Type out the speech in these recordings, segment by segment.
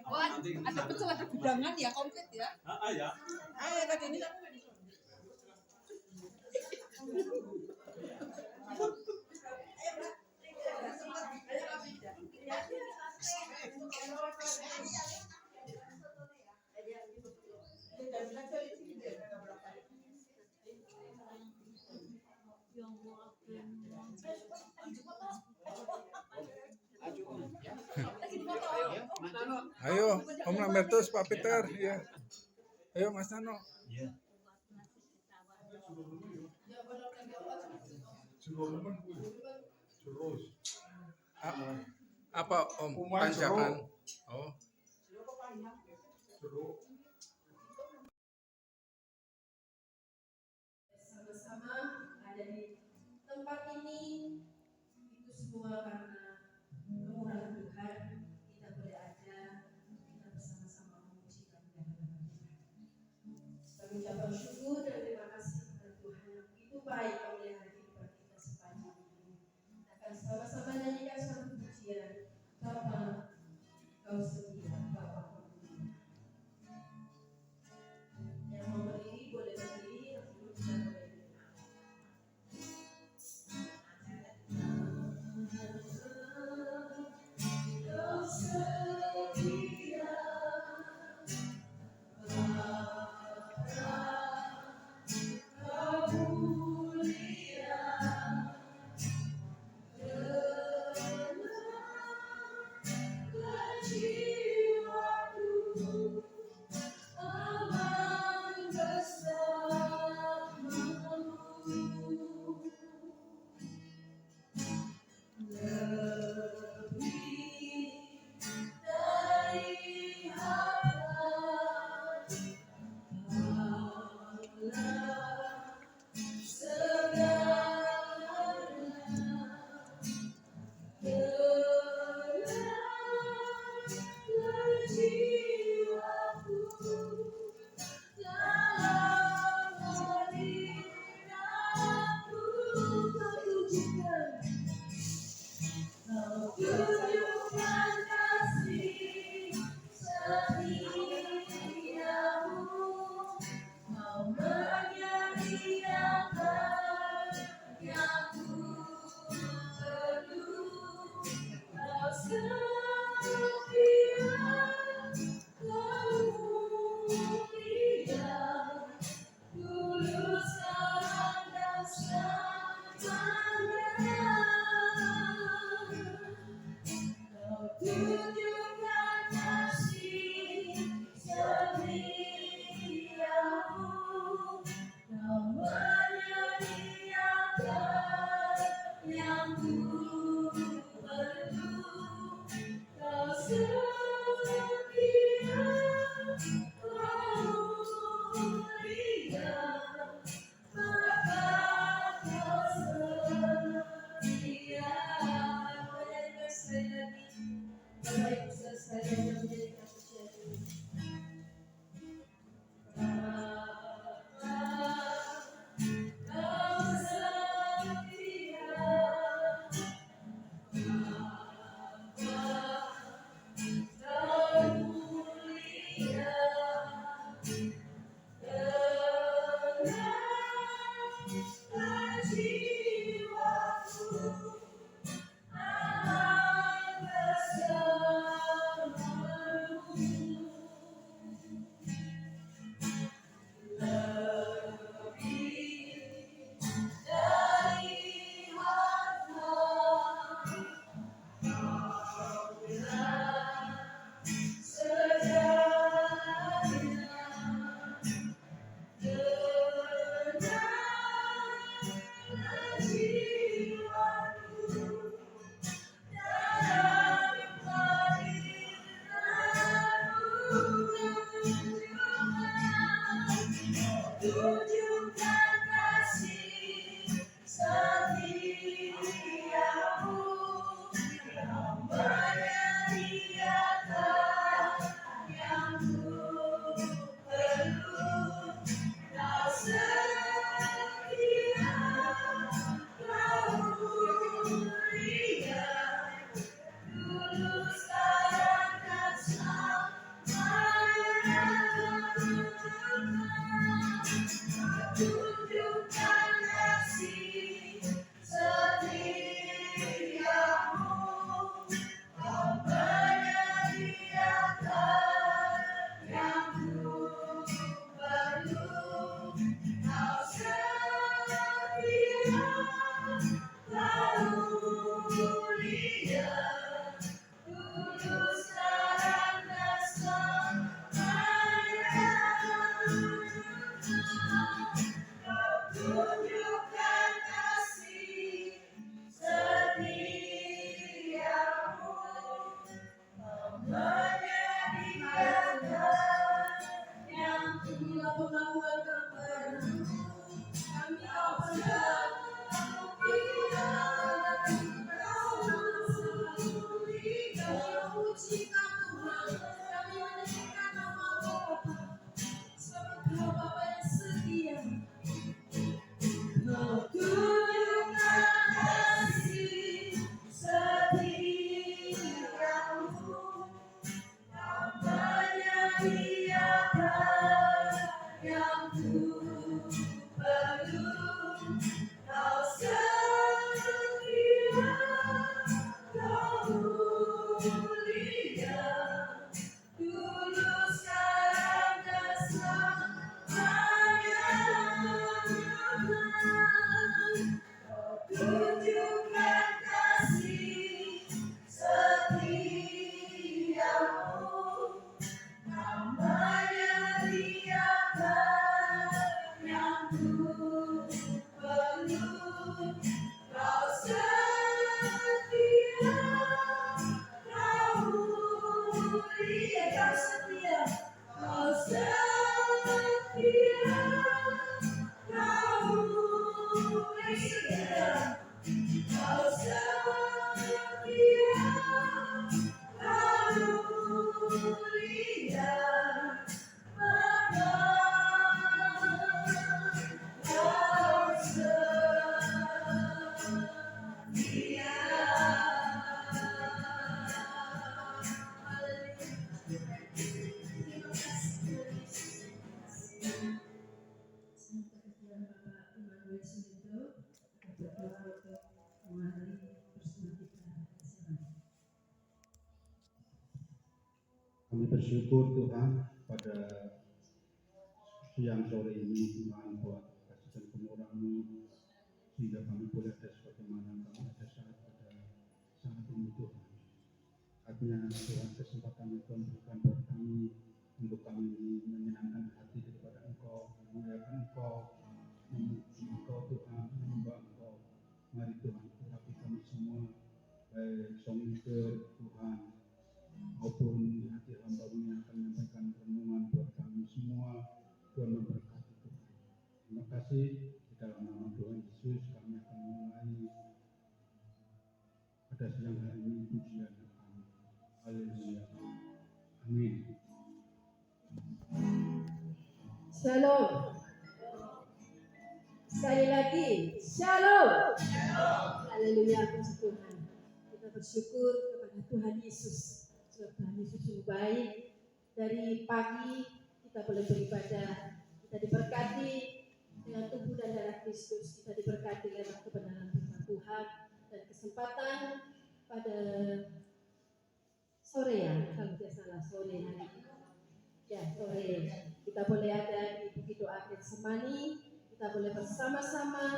Wah, ada pecel, ada gudangan ya, komplit ya. Ya. Ayo tadi ini. Ayo, Om Lambertus, Pak Peter, ya. Ayo Mas Nano. Iya. Apa Om? Tanjakan. Oh. Sama-sama ada di tempat ini itu semua karena kemurahan Tuhan kita boleh ada, kita bersama-sama memuji dan menyembah Tuhan. Kami ucapkan syukur dan terima kasih kepada Tuhan yang begitu baik memelihara kehidupan kita sepanjang ini. Kita akan sama-sama nyanyikan satu pujian, Bapa, Kau setia, Bapa Kau mulia. Yang mau berdiri boleh berdiri, yang belum bisa boleh. Kami bersyukur Tuhan pada siang sore ini Tuhan buat kasih dan kemurahan-Mu sehingga kami boleh ada sebagaimana kami ada pada saat ini Tuhan. Artinya Tuhan kesempatan yang Tuhan berikan buat kami untuk kami menyenangkan hati daripada Engkau, memuliakan Engkau, memuji Engkau Tuhan, menyembah Engkau. Mari Tuhan, urapi kami semua, baik song leader Tuhan maupun hati hamba-Mu yang akan menyampaikan renungan buat kami semua. Tuhan memberkati Tuhan. Terima kasih, di dalam nama Tuhan Yesus kami akan memulai pada siang hari ini pujian kami. Haleluya. Amin. Shalom. Sekali lagi, shalom. Haleluya, puji Tuhan. Kita bersyukur kepada Tuhan Yesus. Sebab Tuhan Yesus sungguh baik. Dari pagi kita boleh beribadah, kita diberkati dengan tubuh dan darah Kristus, kita diberkati lewat kebenaran firman Tuhan dan kesempatan pada sore ya, kalau tidak salah sore hari ini. Ya, sore kita boleh ada di Bukit Doa Getsemani, kita boleh bersama-sama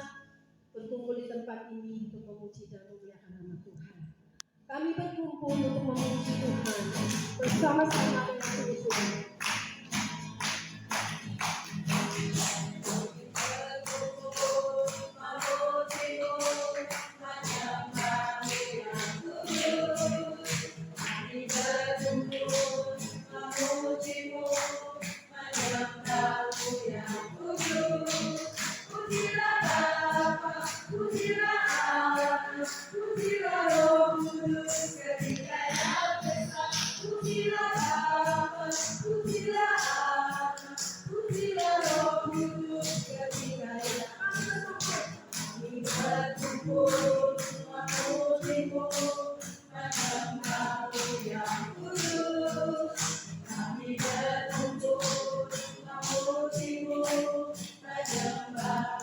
berkumpul di tempat ini untuk memuji dan memuliakan nama Tuhan. Kami berkumpul untuk memuji Tuhan bersama-sama dengan Tuhan.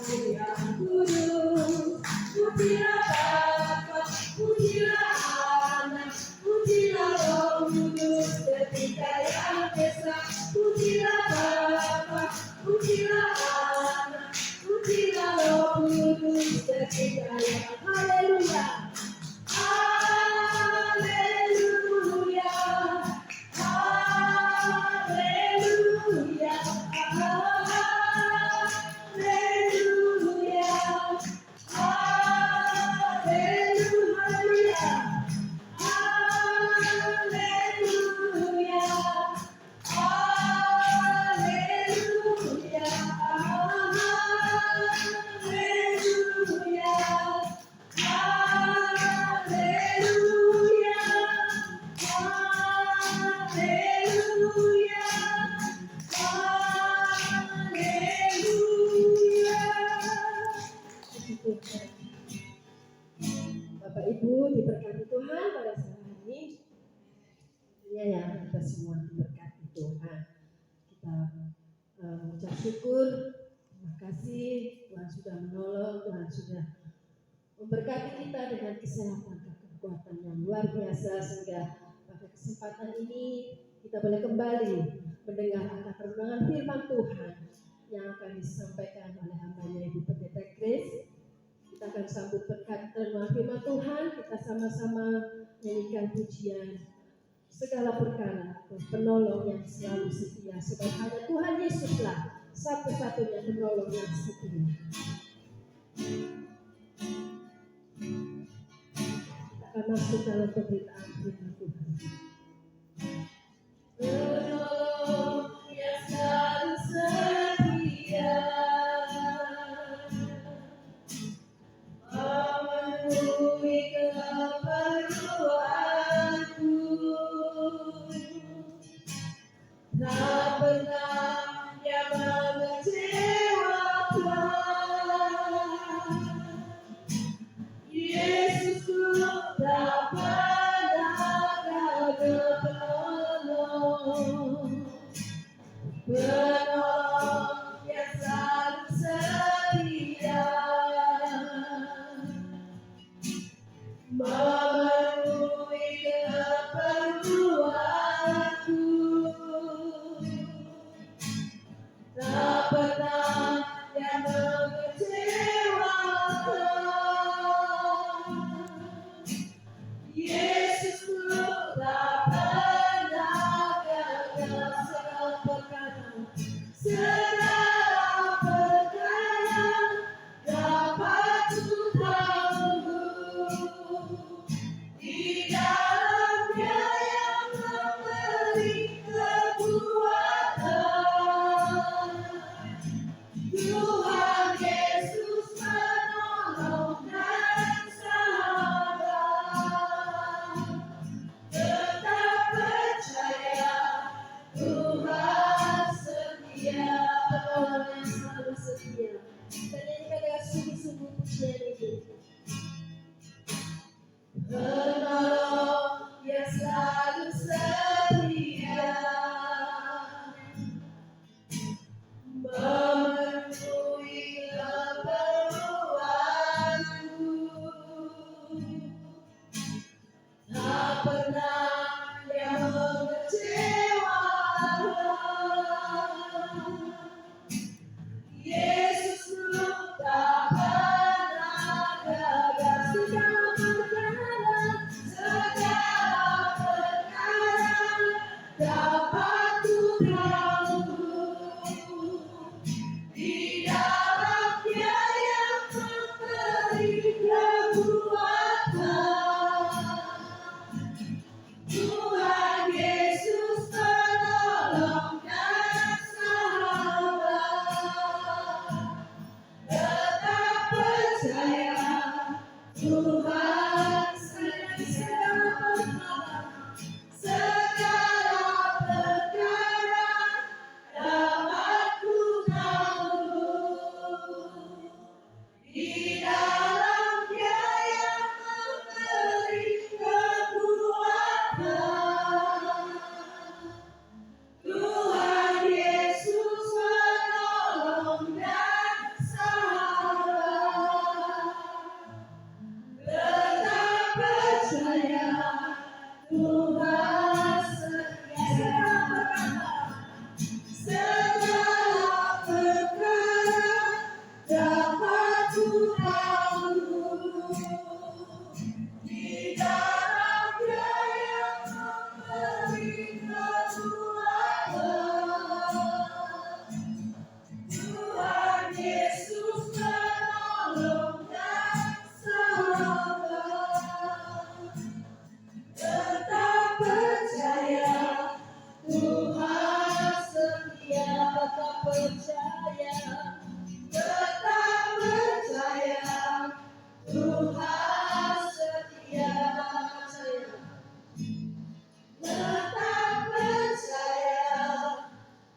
Haleluya. Haleluya. Haleluya. Haleluya. Haleluya. Haleluya. Haleluya. Bapak Ibu diberkati Tuhan pada saat ini. Tentunya ya kita semua diberkati Tuhan. Kita mengucap syukur, terima kasih Tuhan sudah menolong, Tuhan sudah memberkati kita dengan kesehatan dan kekuatan yang luar biasa sehingga pada kesempatan ini kita boleh kembali mendengar akan renungan firman Tuhan yang akan disampaikan oleh hamba-Nya Ibu Pendeta Grace. Kita akan sambut berkat renungan firman Tuhan, kita sama-sama nyanyikan pujian segala perkara penolong yang selalu setia, sebab hanya Tuhan Yesuslah satu-satunya penolong yang setia. Kita akan masuk dalam pemberitaan firman Tuhan. Penolong yang selalu setia, memenuhi keperluanku, tak pernah Dia mengecewakan. Yesusku tak pernah gagal penolong, penolong yang selalu setia, memenuhi Yesusku tak pernah gagal segala perkara dapat ku tahu di dalam Dia yang memberi kekuatan. Tuhan Yesus menolong dan sabar. Tetap percaya Tuhan setia, penolong yang selalu setia. Dan nyanyikan dengan sungguh-sungguh pujian itu. Penolong yang selalu setia, memenuhi keperluanku. Tak pernah Dia mengecewakan. Yesusku tak pernah gagal segala perkara dapat ku tahu di dalam Dia yang memberi kekuatan. Tuhan Yesus penolong dan sahabat. Tetap percaya Tuhan segala perkara dapat ku tahu di dalam Dia yang memberi kekuatan. Tuhan Yesus menolong dan sahabat. Tetap percaya Tuhan segala perkara dapat ku tahu di dalam Dia yang memberi kekuatan. Tuhan Yesus menolong dan sahabat. Tetap percaya Tuhan setia. Tetap percaya, tetap percaya Tuhan setia. Tetap percaya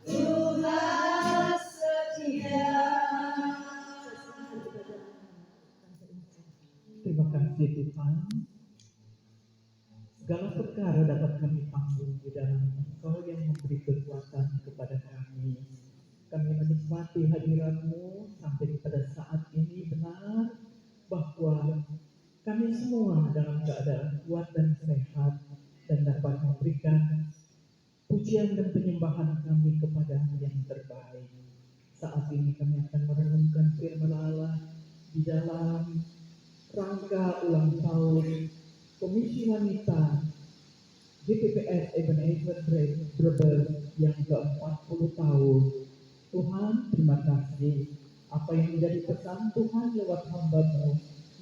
Tuhan setia. Terima kasih Tuhan. Segala perkara dapat kami tanggung di dalam Engkau yang memberi kekuatan kepada kami. Kami menikmati hadirat-Mu sampai pada saat ini benar bahwa kami semua dalam keadaan kuat dan sehat dan dapat memberikan pujian dan penyembahan kami kepada yang terbaik. Saat ini kami akan merenungkan firman Allah di dalam rangka ulang tahun Komisi Wanita GPPS Ebenezer Brebes yang ke-40 tahun. Tuhan, terima kasih. Apa yang menjadi pesan Tuhan lewat hamba-Mu,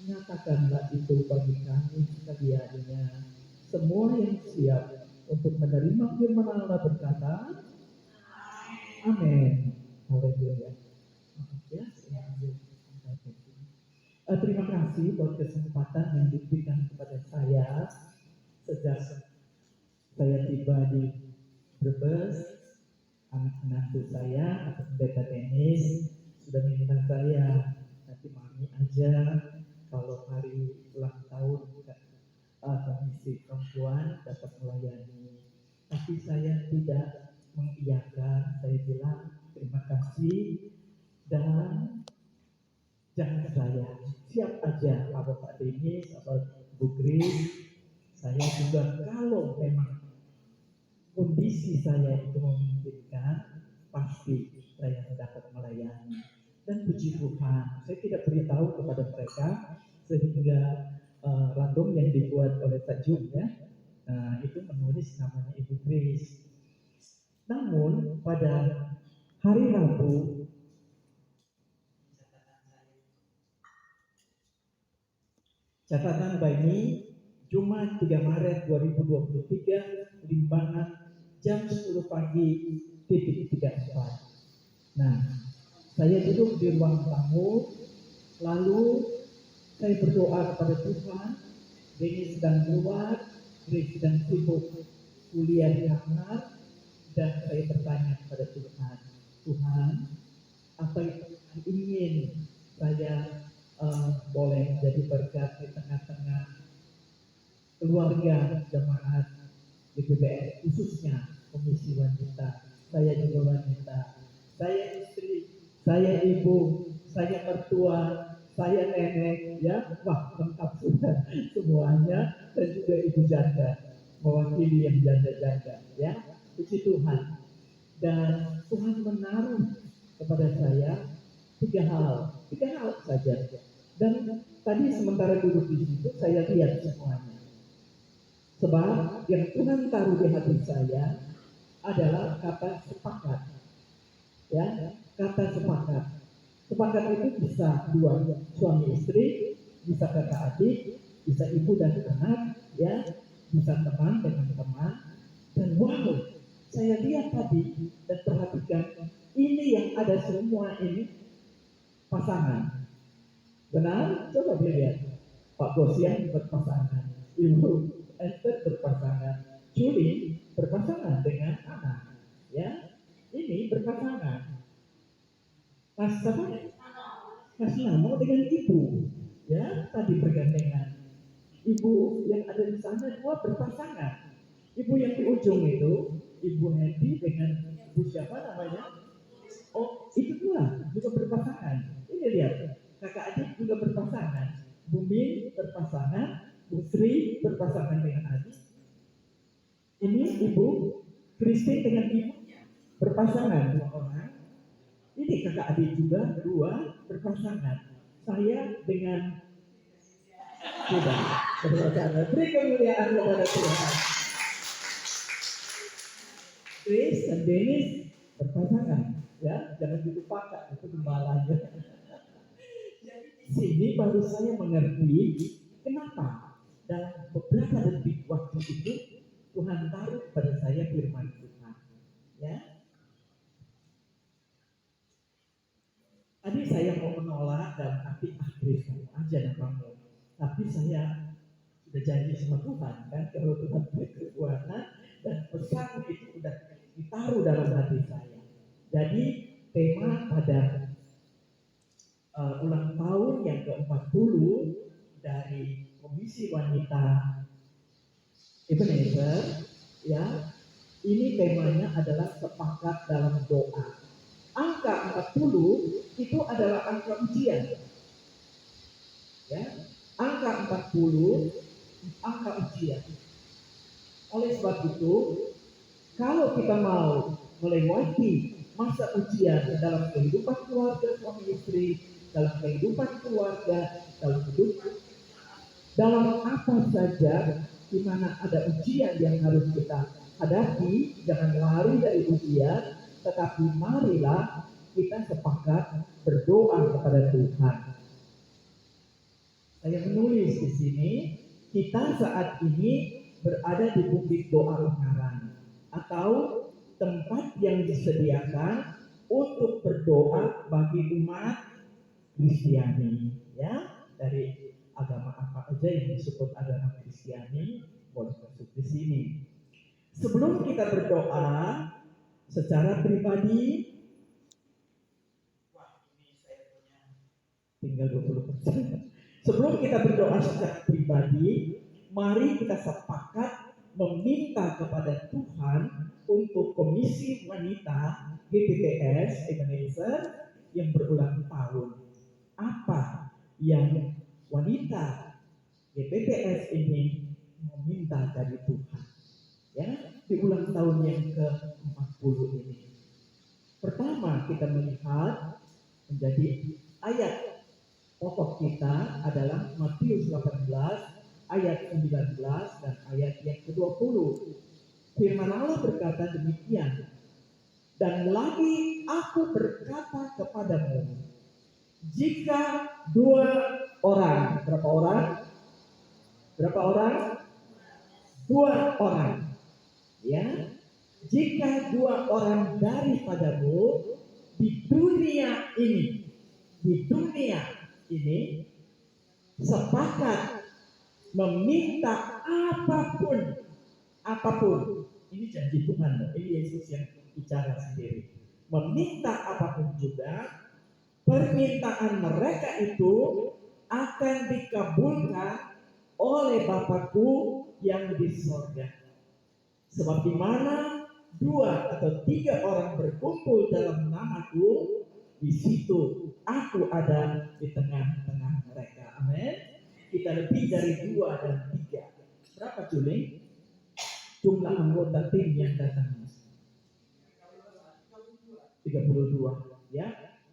nyatakanlah itu bagi kami sekaliannya. Semua yang siap untuk menerima firman Allah berkata, Amin. Haleluya. Terima kasih buat kesempatan yang diberikan kepada saya sejak saya tiba di Brebes. Anak-anakku saya atau pendeta Dennis sudah minta saya nanti mami aja kalau hari ulang tahun komisi perempuan dapat melayani. Tapi saya tidak mengiyakan. Saya bilang terima kasih dan jangan saya siap aja kalau Pak Denis atau Bu Grace. Saya juga kalau memang kondisi saya itu memungkinkan, pasti saya dapat melayani. Dan puji Tuhan, saya tidak beritahu kepada mereka sehingga random yang dibuat oleh Tajum ya. Nah, itu menulis namanya Ibu Grace. Namun pada hari Rabu catatan Bani Jumat 3 Maret 2023 Limbangan jam 10 pagi titik 34. Nah, saya duduk di ruang tamu, lalu saya berdoa kepada Tuhan. Denny sedang keluar, Grace sedang sibuk kuliah di kamar, dan saya bertanya kepada Tuhan, Tuhan, apa yang Tuhan ingin saya boleh jadi berkat di tengah-tengah keluarga jemaat GPBS, khususnya Komisi Wanita. Saya juga wanita, saya istri, saya ibu, saya mertua, saya nenek, ya, wah lengkap sudah semuanya, dan juga ibu janda, mewakili yang janda-janda, ya, puji Tuhan. Dan Tuhan menaruh kepada saya tiga hal saja. Dan tadi sementara duduk di situ saya lihat semuanya. Sebab yang Tuhan taruh di hati saya adalah kata sepakat, ya, kata sepakat. Sepakat itu bisa dua, suami istri, bisa kakak adik, bisa ibu dan anak, ya, bisa teman dengan teman. Dan wow, saya lihat tadi dan perhatikan, ini yang ada semua ini pasangan. Benar? Coba dilihat. Pak Gosian berpasangan, Ibu Esther berpasangan, Juli berpasangan dengan anak, ya, ini berpasangan. Mas Namo dengan ibu, ya, tadi bergandengan. Ibu yang ada di sana dua berpasangan. Ibu yang di ujung itu, Ibu Hedi dengan ibu siapa namanya? Oh, itu dua juga berpasangan. Ini lihat, kakak adik juga berpasangan. Bumi berpasangan, Bu Sri berpasangan dengan adik. Ini Ibu Christine dengan ibunya berpasangan, dua orang. Ini kakak adik juga dua berpasangan. Saya dengan sudah berpasangan. Beri kemuliaan kepada Tuhan. Chris dan Dennis berpasangan, ya, jangan dilupakan itu gembalanya. Jadi di sini baru saya mengerti kenapa dalam beberapa detik waktu itu Tuhan taruh pada saya firman Tuhan, ya. Tadi saya mau menolak dalam arti Chris kamu aja namamu, tapi saya sudah janji sama Tuhan kan, kalau Tuhan beri kekuatan dan pesan itu sudah ditaruh dalam hati saya. Jadi tema pada ulang tahun yang ke-40 dari Komisi Wanita Ebenezer, ya, ini temanya adalah sepakat dalam doa. Angka 40 itu adalah angka ujian, ya, angka 40 angka ujian. Oleh sebab itu, kalau kita mau melewati masa ujian dalam kehidupan keluarga suami istri, dalam kehidupan keluarga, dalam hidup, dalam apa saja, di mana ada ujian yang harus kita hadapi, jangan lari dari ujian, tetapi marilah kita sepakat berdoa kepada Tuhan. Saya menulis di sini, kita saat ini berada di bukit doa Ungaran atau tempat yang disediakan untuk berdoa bagi umat Kristiani, ya, dari agama apa aja yang disebut agama Kristiani boleh masuk di sini. Sebelum kita berdoa secara pribadi, wah ini saya punya tinggal 20%. Sebelum kita berdoa secara pribadi, mari kita sepakat meminta kepada Tuhan untuk Komisi Wanita GPBS Ebenezer yang berulang tahun. Apa yang wanita GPBS ini meminta dari Tuhan, ya, di ulang tahun yang ke-40 ini. Pertama kita melihat menjadi ayat pokok kita adalah Matius 18 ayat 19 dan ayat yang ke-20. Firman Allah berkata demikian, dan lagi aku berkata kepadamu, jika dua orang, berapa orang? Berapa orang? Dua orang. Ya, jika dua orang daripadamu di dunia ini sepakat meminta apapun, ini janji Tuhan, ini Yesus yang bicara sendiri. Meminta apapun juga, permintaan mereka itu akan dikabulkan oleh Bapakku yang di sorga. Sebab di mana 2 atau 3 orang berkumpul dalam namaku, di situ aku ada di tengah-tengah mereka. Amin. Kita lebih dari 2 dan 3. Berapa Juling? Jumlah anggota tim yang datang? 32, ya.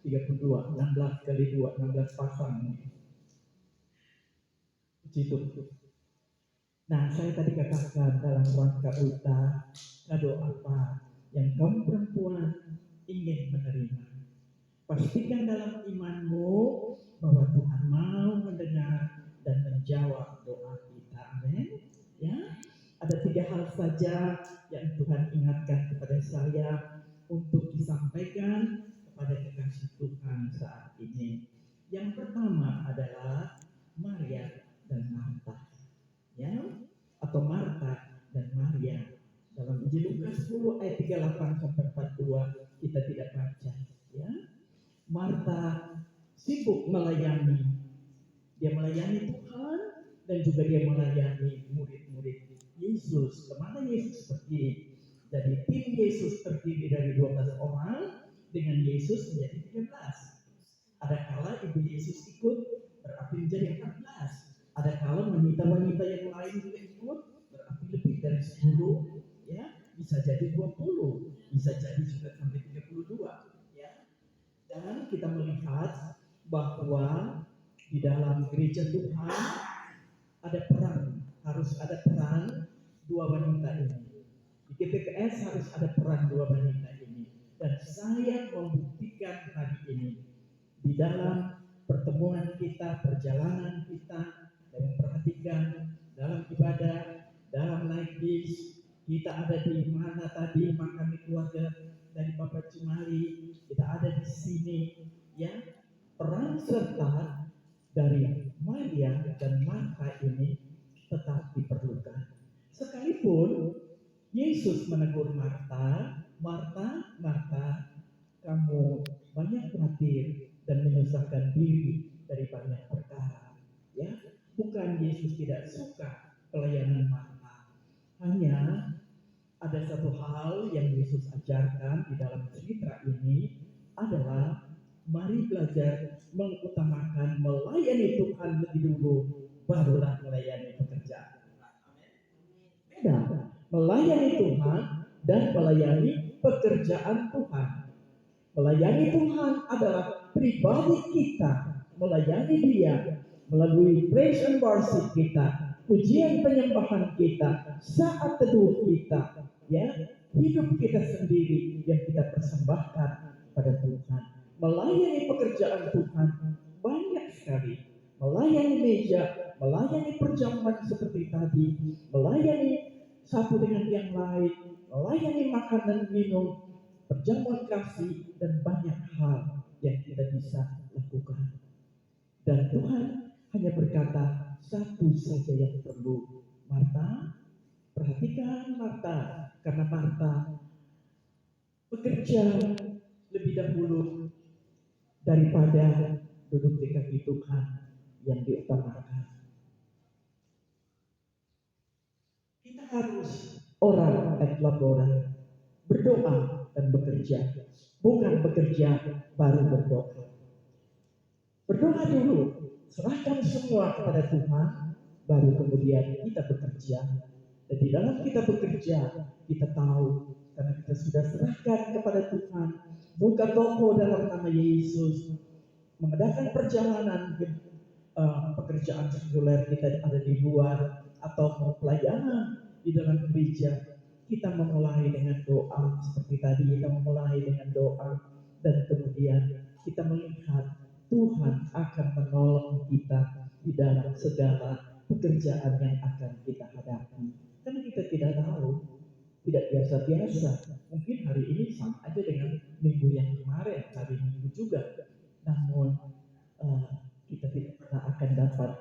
32, 16 kali 2, 16 pasang. Itu. Nah, saya tadi katakan dalam rangka ulta, kado apa yang kamu perempuan ingin menerima. Pastikan dalam imanmu bahwa Tuhan mau mendengar dan menjawab doa kita. Amin. Ya, ada 3 hal saja yang Tuhan ingatkan kepada saya untuk disampaikan kepada kekasih Tuhan saat ini. Yang pertama adalah Maria dan Marta. Ya, atau Marta dan Maria. Dalam Injil Lukas 10 ayat 38 sampai 42 kita tidak baca, ya. Marta sibuk melayani. Dia melayani Tuhan dan juga dia melayani murid-murid Yesus. Kemana Yesus pergi? Jadi tim Yesus terdiri dari 12 orang, dengan Yesus menjadi 13. Ada kala ibu Yesus ikut, berarti menjadi 14. Ada kala wanita-wanita yang lain juga ikut, berarti lebih dari 10, ya, bisa jadi 20, bisa jadi juga sampai 32, ya. Dan kita melihat bahwa di dalam gereja Tuhan ada peran, harus ada peran 2 wanita ini. Di GPPS harus ada peran 2 wanita ini. Dan saya membuktikan hari ini di dalam pertemuan kita, perjalanan kita, dan perhatikan dalam ibadah, dalam naik bis, kita ada di mana tadi makan di keluarga dari Bapak Cumali, kita ada di sini, ya. Peran serta dari Maria dan Marta ini tetap diperlukan. Sekalipun Yesus menegur Marta, Marta, kamu banyak khawatir dan menyusahkan diri dari banyak perkara, ya. Bukan Yesus tidak suka pelayanan Marta, hanya ada satu hal yang Yesus ajarkan di dalam cerita ini adalah mari belajar mengutamakan melayani Tuhan lebih dulu, barulah melayani pekerjaan. Beda, melayani Tuhan dan melayani pekerjaan Tuhan. Melayani Tuhan adalah pribadi kita, melayani Dia melalui praise and worship kita, pujian penyembahan kita, saat teduh kita, ya, hidup kita sendiri yang kita persembahkan pada Tuhan. Melayani pekerjaan Tuhan banyak sekali. Melayani meja, melayani perjamuan seperti tadi, melayani satu dengan yang lain, melayani makanan minum, perjamuan kasih, dan banyak hal yang kita bisa lakukan. Dan Tuhan hanya berkata satu saja yang perlu. Marta, perhatikan Marta, karena Marta bekerja lebih dahulu daripada duduk di kaki Tuhan yang diutamakan. Kita harus orang et labora, berdoa dan bekerja, bukan bekerja baru berdoa. Berdoa dulu, serahkan semua kepada Tuhan, baru kemudian kita bekerja. Dan di dalam kita bekerja, kita tahu karena kita sudah serahkan kepada Tuhan, buka toko dalam nama Yesus, mengadakan perjalanan pekerjaan sekuler kita ada di luar atau mau pelayanan di dalam gereja, kita memulai dengan doa seperti tadi, kita memulai dengan doa dan kemudian kita melihat Tuhan akan menolong kita di dalam segala pekerjaan yang akan kita hadapi. Karena kita tidak tahu, tidak biasa-biasa. Mungkin hari ini sama aja dengan minggu yang kemarin, hari Minggu juga. Namun kita tidak pernah akan dapat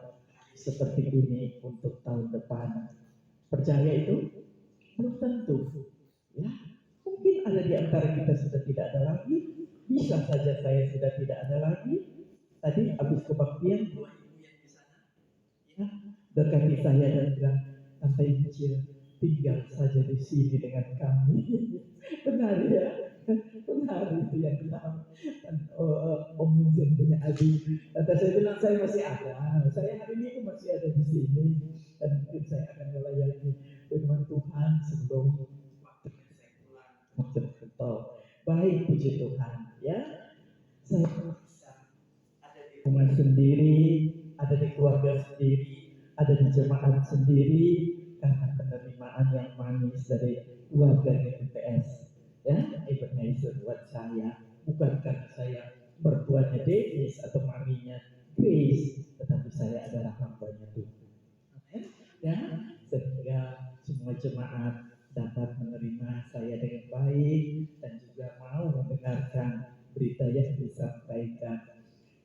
seperti ini untuk tahun depan. Percaya itu? Belum tentu. Ya, mungkin ada di antara kita sudah tidak ada lagi. Bisa saja saya sudah tidak ada lagi. Tadi habis kebaktian, dua ibu yang di sana, ya, dekati saya dan bilang, Tante Injil, tinggal saja di sini dengan kami. Benar ya? Benar itu yang bilang. Om Injil punya adik. Dan saya bilang saya masih ada. Saya hari ini masih ada di sini. Dan mungkin saya akan melayani firman Tuhan sebelum waktu saya pulang. Betul. Baik, puji Tuhan. Ya, saya bisa ada di rumah sendiri, ada di keluarga sendiri, ada di jemaat sendiri karena penerimaan yang manis dari keluarga PPS. Ya, hebatnya itu buat saya, bukan karena saya mertuanya Davis atau maminya Grace, tetapi saya adalah hambanya Tuhan. Amin. Ya, sehingga semua jemaat dapat menerima saya dengan baik dan juga mau mendengarkan berita yang disampaikan.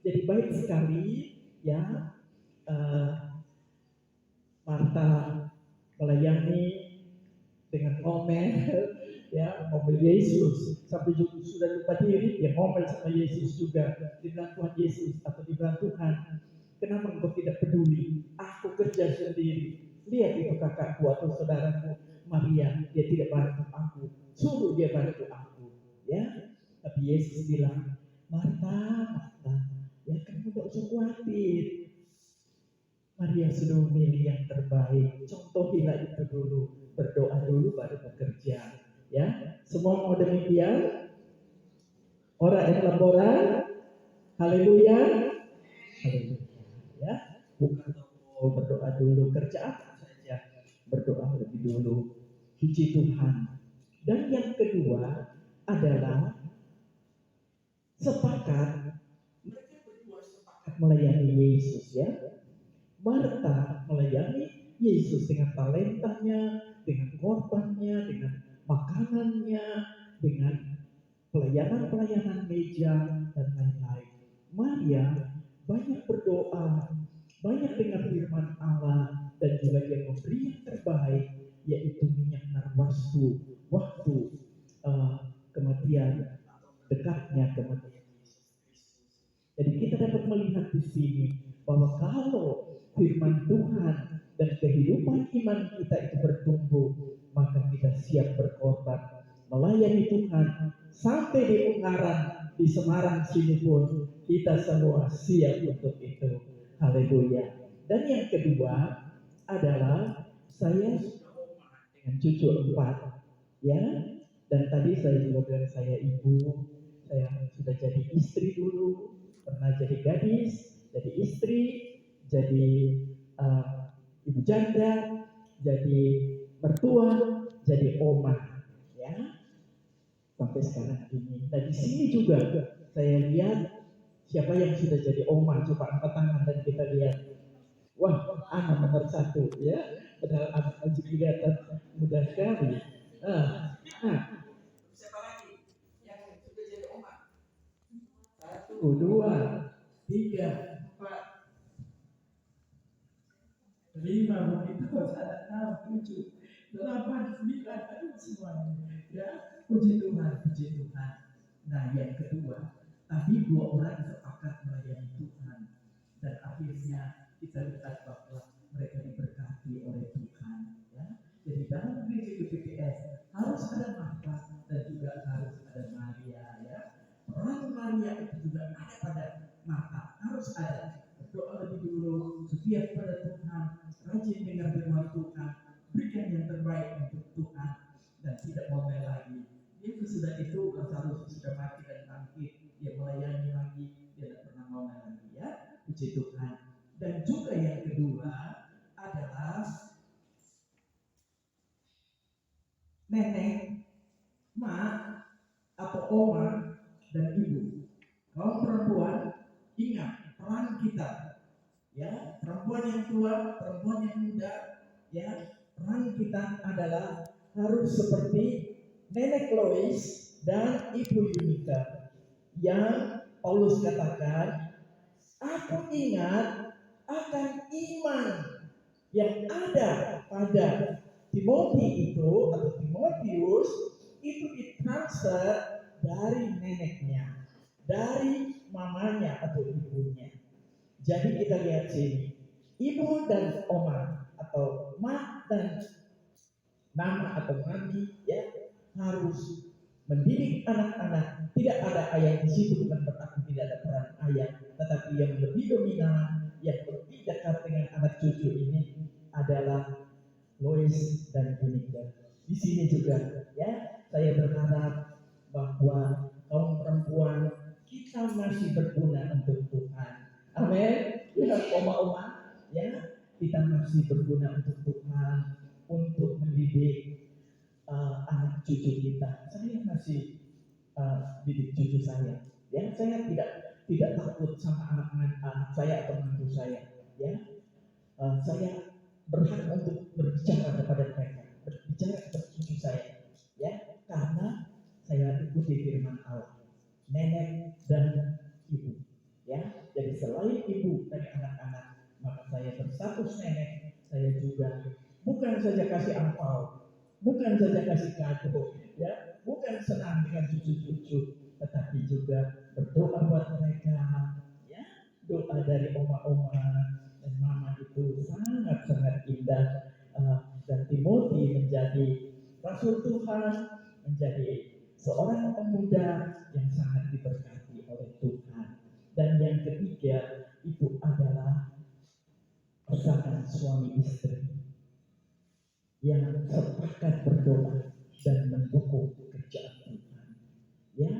Jadi baik sekali ya, Marta melayani dengan ngomel, ya, ngomel Yesus sampai sudah lupa diri, ya ngomel sama Yesus juga. Dibilang Tuhan Yesus atau dibilang Tuhan, kenapa engkau tidak peduli? Aku kerja sendiri. Lihat itu kakakku atau saudaraku Maria, dia tidak bantu aku. Suruh dia bantu aku, ya. Tapi Yesus bilang, Marta, Marta, ya kamu tidak usah khawatir. Maria sudah memilih yang terbaik. Contohilah itu dulu, berdoa dulu baru bekerja. Ya, semua mau demikian. Ora et labora, haleluya, haleluya. Ya, bukan berdoa dulu, kerja apa saja, berdoa lebih dulu. Puji Tuhan. Dan yang kedua adalah sepakat, mereka berdua sepakat melayani Yesus ya. Marta melayani Yesus dengan talentanya, dengan korbannya, dengan makanannya, dengan pelayanan meja dan lain-lain. Maria banyak berdoa, banyak dengar firman Allah dan juga dia memberi yang terbaik, yaitu minyak narwastu waktu kematian, dekatnya kematian Yesus Kristus. Jadi kita dapat melihat di sini bahwa kalau firman Tuhan dan kehidupan iman kita itu bertumbuh, maka kita siap berkorban melayani Tuhan sampai di Ungaran, di Semarang sini pun kita semua siap untuk itu. Haleluya. Dan yang kedua adalah saya sudah dengan cucu 4, ya. Dan tadi saya juga bilang saya ibu, saya sudah jadi istri dulu, pernah jadi gadis, jadi istri, jadi ibu janda, jadi mertua, jadi oma, ya. Sampai sekarang ini. Nah di sini juga saya lihat siapa yang sudah jadi oma, coba angkat tangan dan kita lihat. Wah, anak nomor 1 ya. Padahal anak kelihatan mudah sekali. Siapa lagi yang sudah jadi oma? 1, 2, 3, 4, 5, begitu, 6, 7, 8, 9, semuanya. Ya, puji Tuhan, puji Tuhan. Nah, yang kedua, tadi 2 orang sepakat melayani Tuhan dan akhirnya kita lihat bahwa mereka diberkati oleh Tuhan. Ya, jadi dalam gereja GPPS harus ada Marta dan juga harus ada Maria. Ya, peran Maria itu juga ada pada Marta, harus ada. Berdoa lebih dulu, setia pada Tuhan, rajin dengar firman Tuhan, berikan yang terbaik untuk Tuhan dan tidak ngomel lagi. Itu sudah itu Lazarus sudah mati dan bangkit, dia melayani lagi, dia tidak pernah ngomel nenek, mak, atau oma, dan ibu. Kaum perempuan, ingat peran kita, ya, perempuan yang tua, perempuan yang muda, ya, peran kita adalah harus seperti Nenek Lois dan Ibu Yunika yang Paulus katakan, aku ingat akan iman yang ada pada Timothy itu atau Timotius itu ditransfer dari neneknya, dari mamanya atau ibunya. Jadi kita lihat sini, ibu dan oma atau mak dan mama atau mami ya harus mendidik anak-anak. Tidak ada ayat di situ, bukan berarti tidak ada peran ayah, tetapi yang lebih dominan, yang lebih dekat dengan anak cucu ini adalah Lois dan Yunika. Di sini juga ya saya berharap bahwa kaum perempuan kita masih berguna untuk Tuhan. Amin. Ya, oma-oma ya, kita masih berguna untuk Tuhan, untuk mendidik anak cucu kita. Saya masih didik cucu saya. Ya, saya tidak takut sama anak saya atau menantu saya. Ya, saya berhak untuk berbicara kepada mereka, berbicara kepada cucu saya. Ya, karena saya ikuti firman Allah. Nenek dan ibu. Ya, jadi selain ibu dari anak-anak, maka saya berstatus nenek. Saya juga bukan saja kasih angpau, bukan saja kasih kado, ya, bukan senang dengan cucu-cucu, tetapi juga berdoa buat mereka, ya, doa dari oma-oma dan mama itu sangat-sangat indah. Dan Timothy menjadi Rasul Tuhan, menjadi seorang pemuda yang sangat diberkati oleh Tuhan. Dan yang ketiga itu adalah pasangan suami istri yang sepakat berdoa dan mendukung pekerjaan Tuhan. Ya,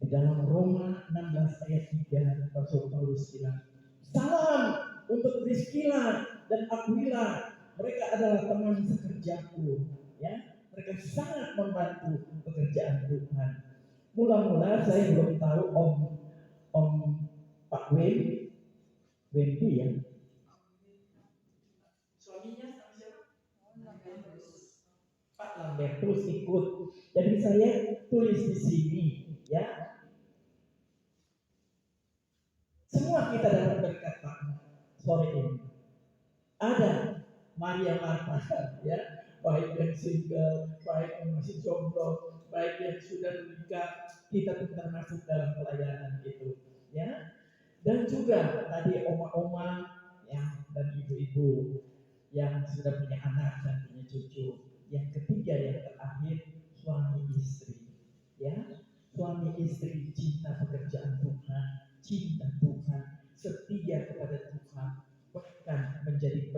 di dalam Roma 16 ayat 3 Rasul Paulus bilang, salam untuk Priscilla dan Aquila, mereka adalah teman sekerjaku. Ya, mereka sangat membantu pekerjaan Tuhan. Mula-mula saya belum tahu Om Pak Wendy ya. Suaminya siapa? Pak Lambertus ikut. Jadi saya tulis di sini ya. Semua kita dapat berkat Pak sore ini. Ada Maria Marta ya, baik yang single, baik yang masih jomblo, baik yang sudah menikah, kita pun termasuk dalam pelayanan itu ya. Dan juga tadi oma-oma ya, dan ibu-ibu yang sudah punya anak dan punya cucu. Yang ketiga yang terakhir, suami istri ya. Suami istri cinta pekerjaan Tuhan, cinta Tuhan, setia kepada Tuhan, bahkan menjadi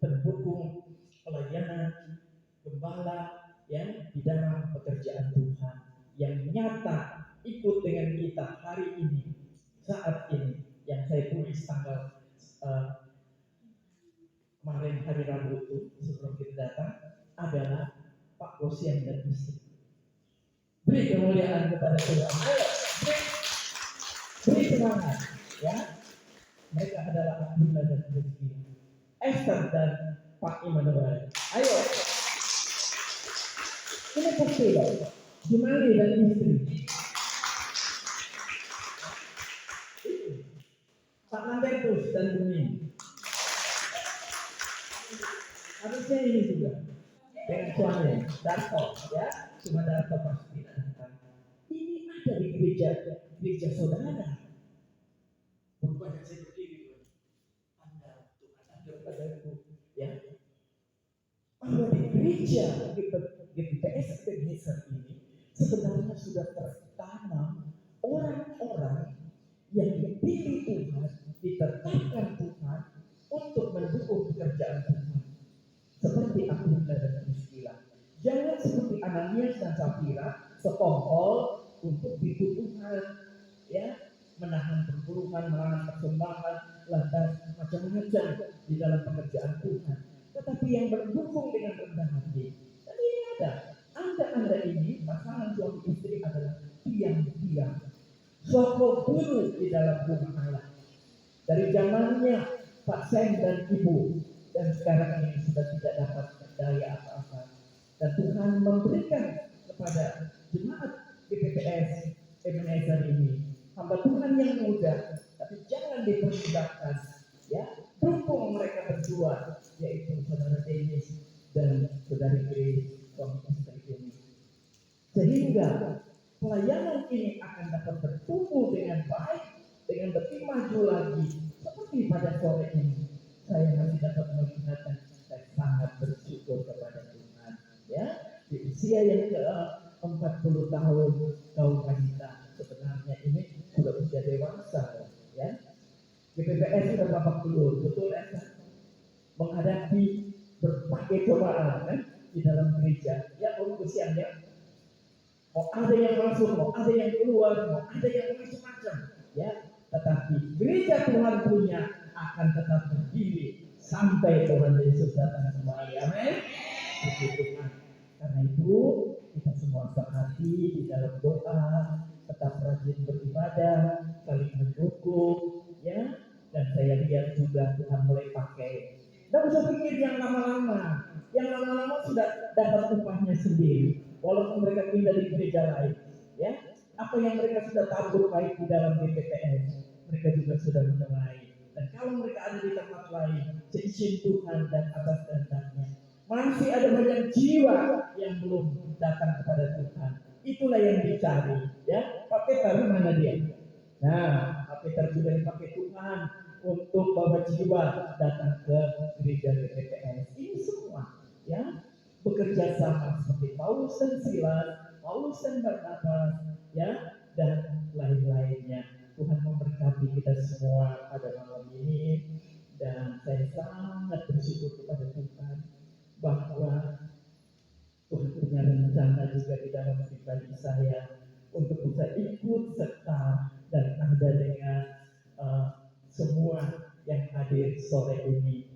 pendukung pelayanan gembala ya di dalam pekerjaan Tuhan yang nyata ikut dengan kita hari ini, saat ini yang saya tulis tanggal kemarin hari Rabu itu sebelum kita datang adalah Pak Gosian dan istri. Beri kemuliaan kepada Tuhan. Ayo, beri semangat ya. Mereka adalah Abdullah dan Rizky, Esther dan Pak Immanuel. Ayo, ini pasti loh, Jumali dan istri. Pak Lambertus dan Bumi. Harusnya ini juga dengan suami Darto ya, cuma Darto pasti datang. Ini ada di gereja saudara. Bukan saya berdiri, Anda Tuhan ada padaku ya. Bahwa di gereja GPPS Ebenezer ini sebenarnya sudah tertanam orang-orang yang dipilih Tuhan, ditetapkan Tuhan untuk mendukung pekerjaan Tuhan. Seperti Aquila dan Priscilla. Jangan seperti Ananias dan Safira, sekongkol untuk tipu Tuhan, ya, menahan perburukan, menahan persembahan, lantas macam-macam di dalam pekerjaan Tuhan. Tetapi yang berdukung dengan rendah hati. Dan ini Anda ini pasangan suami istri adalah tiang-tiang, sokong guru di dalam rumah Allah. Dari zamannya Pak Sen dan Ibu, dan sekarang ini sudah tidak dapat berdaya apa-apa. Dan Tuhan memberikan kepada jemaat GPPS Ebenezer ini hamba Tuhan yang muda, tapi jangan dipermudahkan, ya. Dukung mereka berdua, yaitu saudara Dennis dan saudari Grace, suami istri ini, sehingga pelayanan ini akan dapat bertumbuh dengan baik, dengan lebih maju lagi. Seperti pada sore ini, saya masih dapat melihatkan, saya sangat bersyukur kepada Tuhan, ya. Di usia yang ke 40 tahun kaum wanita, sebenarnya ini sudah usia dewasa, ya. GPPS sudah babak belur, betul ya? Menghadapi berbagai cobaan kan di dalam gereja, ya usianya. Mau ada yang masuk, mau ada yang keluar, mau ada yang macam-macam, ya. Tetapi gereja Tuhan punya akan tetap berdiri sampai Tuhan Yesus datang kembali. Amin. Puji Tuhan. Karena itu kita semua sehati di dalam doa, tetap rajin beribadah, saling mendukung, ya. Dan saya lihat juga Tuhan mulai pakai. Tidak usah pikir yang lama-lama sudah dapat upahnya sendiri, walaupun mereka pindah di gereja lain, ya. Apa yang mereka sudah tabur baik di dalam GPPS, mereka juga sudah mulai. Dan kalau mereka ada di tempat lain, seizin Tuhan dan atas kehendaknya, masih ada banyak jiwa yang belum datang kepada Tuhan. Itulah yang dicari, ya. Pak Peter mana dia? Nah, Pak Peter juga dipakai Tuhan untuk bawa jiwa datang ke gereja GPPS. Ini semua, ya, bekerja sama seperti Paulus dan Silas, Paulus dan Barnabas, ya, dan lain-lainnya. Tuhan memberkati kita semua pada malam ini, dan saya sangat bersyukur kepada Tuhan bahwa Tuhan punya rencana juga di dalam pribadi saya untuk bisa ikut serta dan ada dengan semua yang hadir sore ini.